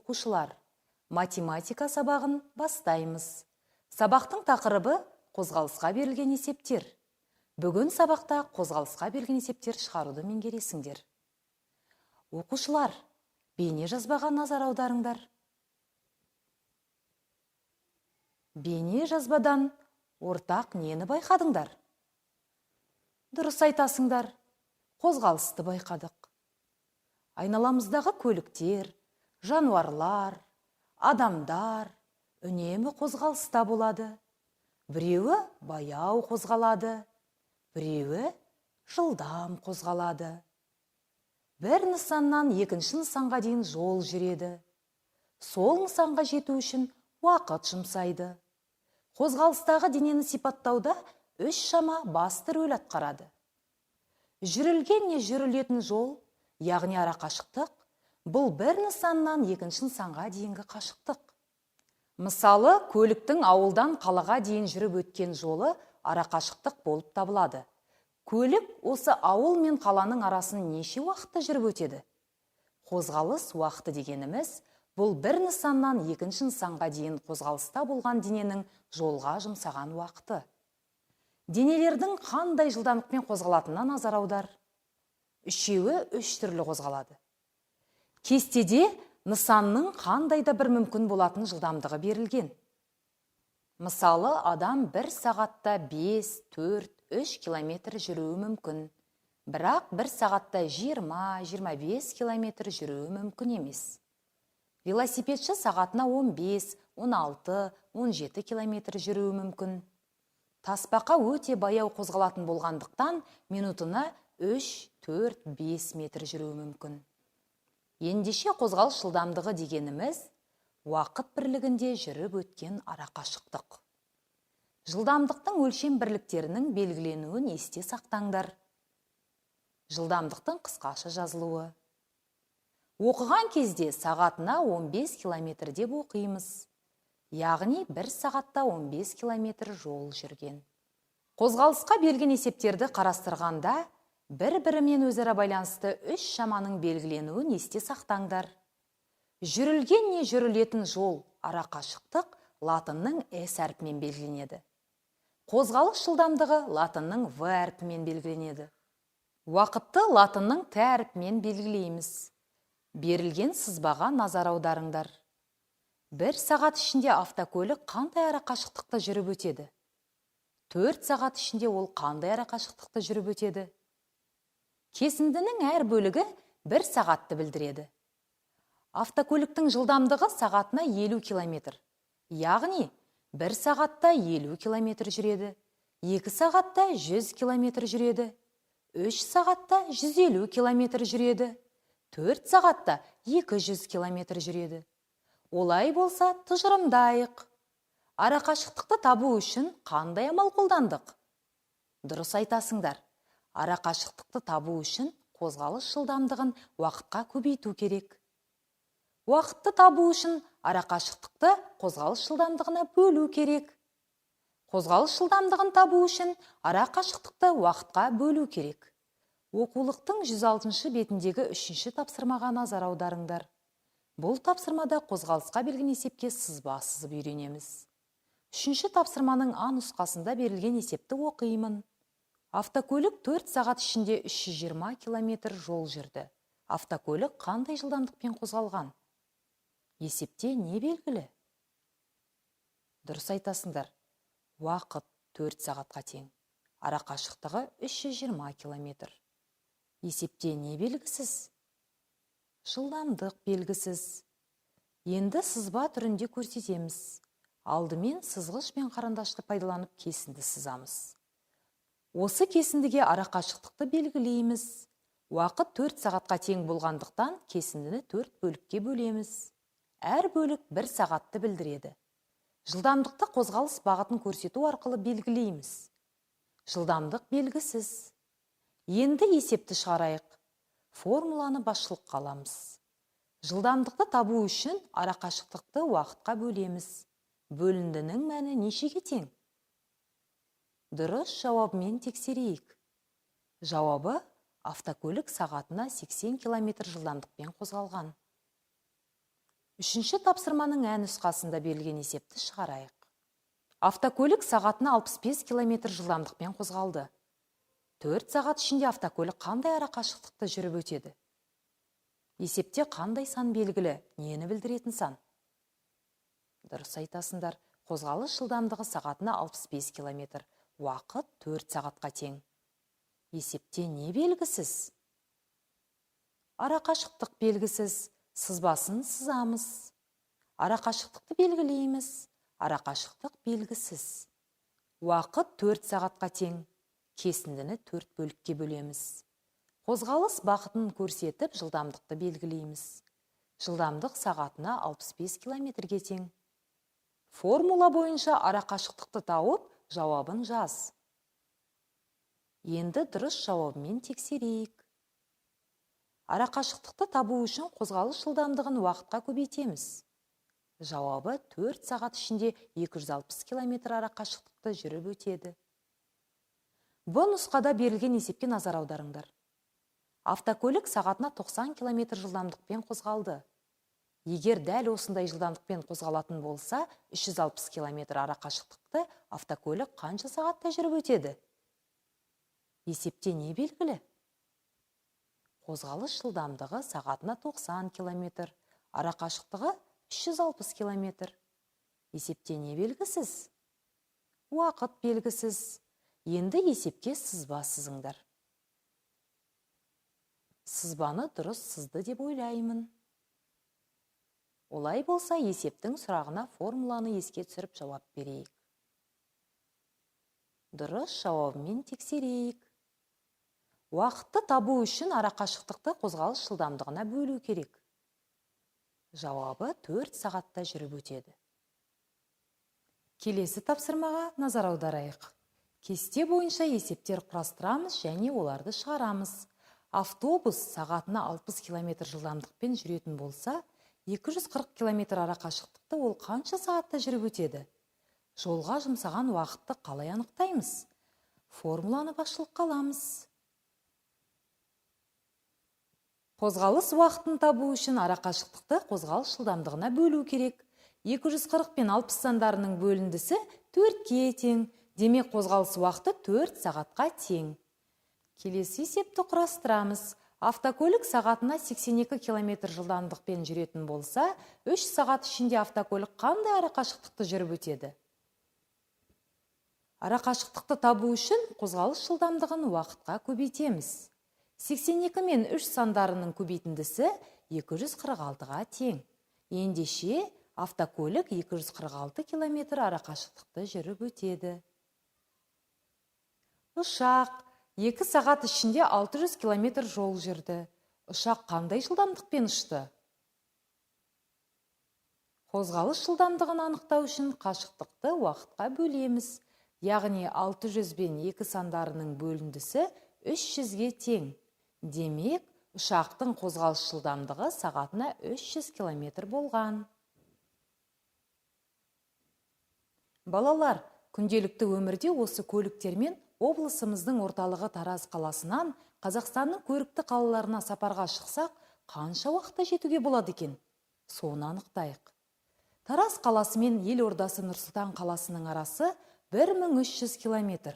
Оқушылар, математика сабағын бастаймыз. Сабақтың тақырыбы қозғалысқа берілген есептер. Бүгін сабақта қозғалысқа берілген есептер шығаруды меңгересіңдер. Оқушылар, бейне жазбаға назар аударыңдар. Бейне жазбадан ортақ нені байқадыңдар? Дұрыс айтасыңдар, қозғалысты байқадық. Айналамыздағы көліктер, жануарлар, адамдар үнемі қозғалыста болады. Біреуі баяу қозғалады, біреуі жылдам қозғалады. Бір нысаннан екінші нысанға дейін жол жүреді. Сол нысанға жету үшін уақыт жұмсайды. Қозғалыстағы денені сипаттауда үш шама басты рөл атқарады. Жүрілген не жүрілетін жол, яғни арақашықтық, бұл бір нысаннан екінші нысанға дейінгі қашықтық. Мысалы, көліктің ауылдан қалаға дейін жүріп өткен жолы арақашықтық болып табылады. Көлік осы ауыл мен қаланың арасын неше уақытта жүріп өтеді? Қозғалыс уақыты дегеніміз, бұл бір нысаннан екінші нысанға дейін қозғалыста болған дененің жолға жұмсаған уақыты. Денелердің қандай жылдамдықпен қозғалатынына назар аудар. Үшеуі үш түрлі қозғалады. Кестеде нысанның қандай да бір мүмкін болатын жылдамдығы берілген. Мысалы, адам бір сағатта 5-4-3 километр жүруі мүмкін. Бірақ бір сағатта 20-25 километр жүруі мүмкін емес. Велосипедші сағатына 15-16-17 километр жүруі мүмкін. Тасбақа өте баяу қозғалатын болғандықтан минутына 3-4-5 метр жүруі мүмкін. Ендеше қозғалыс жылдамдығы дегеніміз уақыт бірлігінде жүріп өткен арақашықтық. Жылдамдықтың өлшем бірліктерінің белгіленуін есте сақтаңдар. Жылдамдықтың қысқаша жазылуы. Оқыған кезде сағатына 15 километр деп оқимыз. Яғни бір сағатта 15 километр жол жүрген. Қозғалысқа берілген есептерді қарастырғанда, бір-бірімен өзара байланысты үш шаманың белгіленуін есте сақтаңдар. Жүрілген не жүрілетін жол, арақашықтық латынның S әрпімен белгіленеді. Қозғалыс жылдамдығы латынның V әрпімен белгіленеді. Уақытты латынның T әрпімен белгілейміз. Берілген сызбаға назар аударыңдар. Бір сағат ішінде автокөлік қандай арақашықтықты жүріп өтеді? 4 сағат ішінде ол қандай арақашықтықты жүріп өтеді? Кесіндінің әр бөлігі 1 сағатты білдіреді. Автокөліктің жылдамдығы сағатына 50 километр. Яғни, 1 сағатта 50 километр жүреді, 2 сағатта 100 километр жүреді, 3 сағатта 150 километр жүреді, 4 сағатта 200 километр жүреді. Олай болса, тұжырымдайық. Арақашықтықты табу үшін қандай амал қолдандық? Дұрыс айтасыңдар. Арақашықтықты табу үшін қозғалыс жылдамдығын уақытқа көбейту керек. Уақытты табу үшін арақашықтықты қозғалыс жылдамдығына бөлу керек. Қозғалыс жылдамдығын табу үшін арақашықтықты уақытқа бөлу керек. Оқулықтың 106 бетіндегі 3-ші тапсырмаға назар аударыңдар. Бұл тапсырмада қозғалысқа берілген есепке сызба сызып үйренеміз. 3-ші тапсырманың А нұсқасында берілген есепті оқимын. Автокөлік 4 сағат ішінде 320 километр жол жүрді. Автокөлік қандай жылдамдықпен қозғалған? Есепте не белгілі? Дұрыс айтасыңдар. Уақыт 4 сағатқа тең. Арақашықтығы 320 километр. Есепте не белгісіз? Жылдамдық белгісіз. Енді сызба түрінде көрсетеміз. Алдымен сызғыш пен қарындашты пайдаланып кесінді сызамыз. Осы кесіндіге арақашықтықты белгілейміз. Уақыт 4 сағатқа тең болғандықтан кесіндіні 4 бөлікке бөлеміз. Әр бөлік 1 сағатты білдіреді. Жылдамдықты қозғалыс бағытын көрсету арқылы белгілейміз. Жылдамдық белгісіз. Енді есепті шығарайық. Формуланы басшылыққа аламыз. Жылдамдықты табу үшін арақашықтықты уақытқа бөлеміз. Бөліндінің мәні нешеге тең? Дұрыс жауабымен тексерейік. Жауабы автокөлік сағатына 80 км жылдамдықпен қозғалған. Үшінші тапсырманың ән нұсқасында берілген есепті шығарайық. Автокөлік сағатына 65 км жылдамдықпен қозғалды. 4 сағат ішінде автокөлік қандай ара қашықтықты жүріп өтеді? Есепте қандай сан белгілі, нені білдіретін сан? Дұрыс айтасыңдар. Қозғалыс жылдамдығы сағатына 65 км. Уақыт 4 сағатқа тең. Есепте не белгісіз? Ара қашықтық белгісіз. Сызбасын сызамыз. Ара қашықтықты белгілейміз. Ара қашықтық белгісіз. Уақыт 4 сағатқа тең. Кесіндіні 4 бөлікке бөлеміз. Қозғалыс бағытын көрсетіп, жылдамдықты белгілейміз. Жылдамдық сағатына 65 км-ге тең. Формула бойынша ара қашықтықты тауып, жауабын жаз. Енді дұрыс жауабымен тексерейік. Ара қашықтықты табу үшін қозғалыс жылдамдығын уақытқа көбейтеміз. Жауабы 4 сағат ішінде 260 км ара қашықтықты жүріп өтеді. Бұл нұсқада берілген есепке назар аударыңдар. Автокөлік сағатына 90 км жылдамдықпен қозғалды. Егер дәл осындай жылдамдықпен қозғалатын болса, 360 км ара қашықтықты автокөлік қанша сағатта жүріп өтеді? Есепте не белгілі? Қозғалыс жылдамдығы сағатына 90 км, ара қашықтығы 360 км. Есепте не белгісіз? Уақыт белгісіз. Енді есепке сызба сызыңдар. Сызбаны дұрыс сызды деп ойлаймын. Олай болса, есептің сұрағына формуланы еске түсіріп жауап берейік. Дұрыс жауабымен тексерейік. Уақытты табу үшін ара қашықтықты қозғалыс жылдамдығына бөлу керек. Жауабы 4 сағатта жүріп өтеді. Келесі тапсырмаға назар аударайық. Кесте бойынша есептер құрастырамыз және оларды шығарамыз. Автобус сағатына 60 км жылдамдықпен жүретін болса, 240 км ара қашықтықты ол қанша сағатта жүріп өтеді? Жолға жұмсаған уақытты қалай анықтаймыз? Формуланы басшылыққа аламыз. Қозғалыс уақытын табу үшін ара қашықтықты қозғалыс жылдамдығына бөлу керек. 240 пен 60 сандарының бөліндісі 4-ке тең. Демек қозғалыс уақыты 4 сағатқа тең. Келесі есепті құрастырамыз. Автокөлік сағатына 82 км жылдамдықпен жүретін болса, 3 сағат ішінде автокөлік қандай ара қашықтықты жүріп өтеді? Ара қашықтықты табу үшін қозғалыс жылдамдығын уақытқа көбейтеміз. 82 мен 3 сандарының көбейтіндісі 246-ға тең. Ендеше автокөлік 246 км ара қашықтықты жүріп өтеді. Ұшақ 2 сағат ішінде 600 км жол жүрді. Ұшақ қандай жылдамдықпен ұшты? Қозғалыс жылдамдығын анықтау үшін қашықтықты уақытқа бөлеміз. Яғни 600 бен 2 сандарының бөліндісі 300-ге тең. Демек, ұшақтың қозғалыс жылдамдығы сағатына 300 км болған. Балалар, күнделікті өмірде осы көліктермен облысымыздың орталығы Тараз қаласынан Қазақстанның көрікті қалаларына сапарға шықсақ, қанша уақытта жетуге болады екен? Соны анықтайық. Тараз қаласы мен елордасы Нұр-Сұлтан қаласының арасы 1300 км.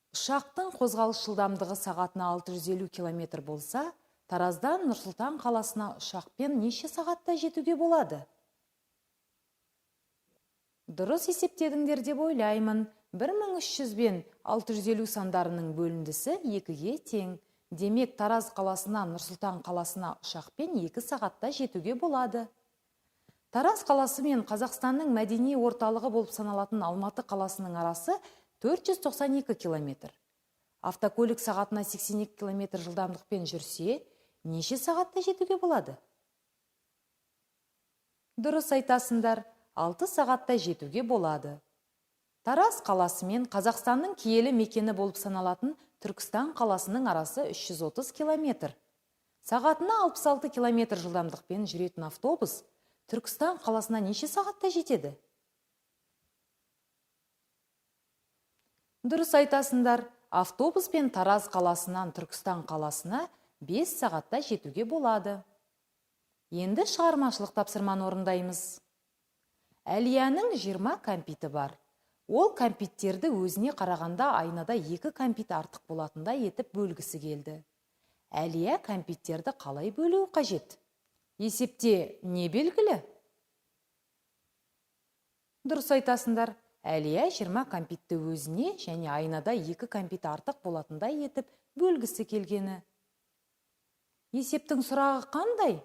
Ұшақтың қозғалыс жылдамдығы сағатына 650 км болса, Тараздан Нұр-Сұлтан қаласына ұшақпен неше сағатта жетуге болады? Дұрыс есептедіңдер деп ойлаймын. 1300 бен 650 сандарының бөліндісі 2-ге тең. Демек, Тараз қаласынан Нұр-Сұлтан қаласына ұшақпен 2 сағатта жетуге болады. Тараз қаласы мен Қазақстанның мәдени орталығы болып саналатын Алматы қаласының арасы 492 км. Автокөлік сағатына 82 км жылдамдықпен жүрсе, неше сағатта жетуге болады? Дұрыс айтасыңдар, 6 сағатта жетуге болады. Тараз қаласы мен Қазақстанның киелі мекені болып саналатын Түркістан қаласының арасы 330 км. Сағатына 66 км жылдамдықпен жүретін автобус Түркістан қаласына неше сағатта жетеді? Дұрыс айтасыңдар, автобус пен Тараз қаласынан Түркістан қаласына 5 сағатта жетуге болады. Енді шығармашылық тапсырманы орындаймыз. Әлияның 20 кәмпиті бар. Ол кәмпиттерді өзіне қарағанда айнада 2 кәмпит артық болатындай етіп бөлгісі келді. Әлия кәмпиттерді қалай бөлуі қажет? Есепте не белгілі? Дұрыс айтасыңдар. Әлия 20 кәмпитті өзіне және айнада 2 кәмпит артық болатындай етіп бөлгісі келгені. Есептің сұрағы қандай?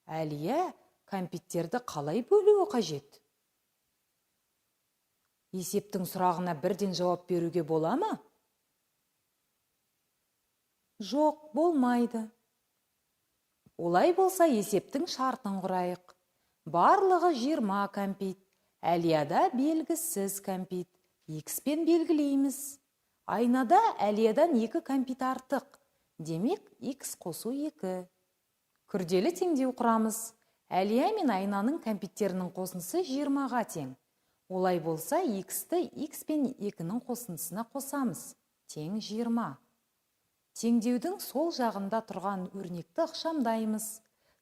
Әлия кәмпиттерді қалай бөлуі қажет? Есептің сұрағына бірден жауап беруге бола ма? Жоқ, болмайды. Олай болса есептің шартын құрайық. Барлығы 20 кәмпит. Әлияда белгісіз кәмпит. X-пен белгілейміз. Айнада Әлиядан 2 кәмпит артық. Демек, X қосу 2. Күрделі теңдеу құрамыз. Әлия мен айнаның кәмпиттерінің қосындысы 20-ға тең. Олай болса, X-ті X пен 2-нің қосындысына қосамыз. Тең 20. Теңдеудің сол жағында тұрған өрнекті ықшамдаймыз.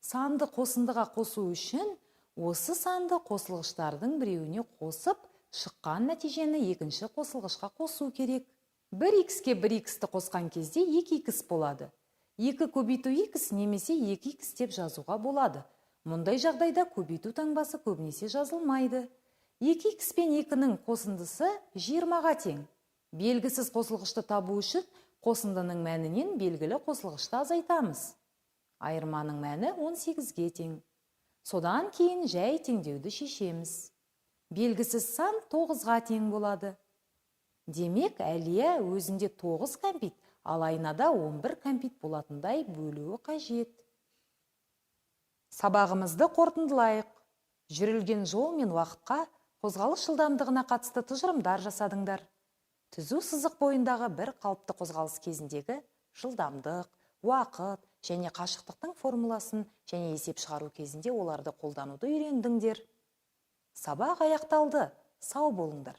Санды қосындыға қосу үшін осы санды қосылғыштардың біреуіне қосып, шыққан нәтижені екінші қосылғышқа қосу керек. 1x-ке 1x-ті қосқан кезде 2x болады. 2 көбейту x немесе 2x деп жазуға болады. Мұндай жағдайда көбейту таңбасы көбінесе жазылмайды. 2x пен 2-нің қосындысы 20-ға тең. Белгісіз қосылғышты табу үшін қосындының мәнінен белгілі қосылғышты азайтамыз. Айырманың мәні 18-ге тең. Содан кейін жай теңдеуді шешеміз. Белгісіз сан 9-ға тең болады. Демек, Әлия өзінде 9 кәмпит, ал айнада 11 кәмпит болатындай бөлуі қажет. Сабағымызды қорытындылайық. Жүрілген жол мен уақытқа қозғалыс жылдамдығына қатысты тұжырымдар жасадыңдар. Түзу сызық бойындағы бір қалыпты қозғалыс кезіндегі жылдамдық, уақыт және қашықтықтың формуласын және есеп шығару кезінде оларды қолдануды үйрендіңдер. Сабақ аяқталды. Сау болыңдар.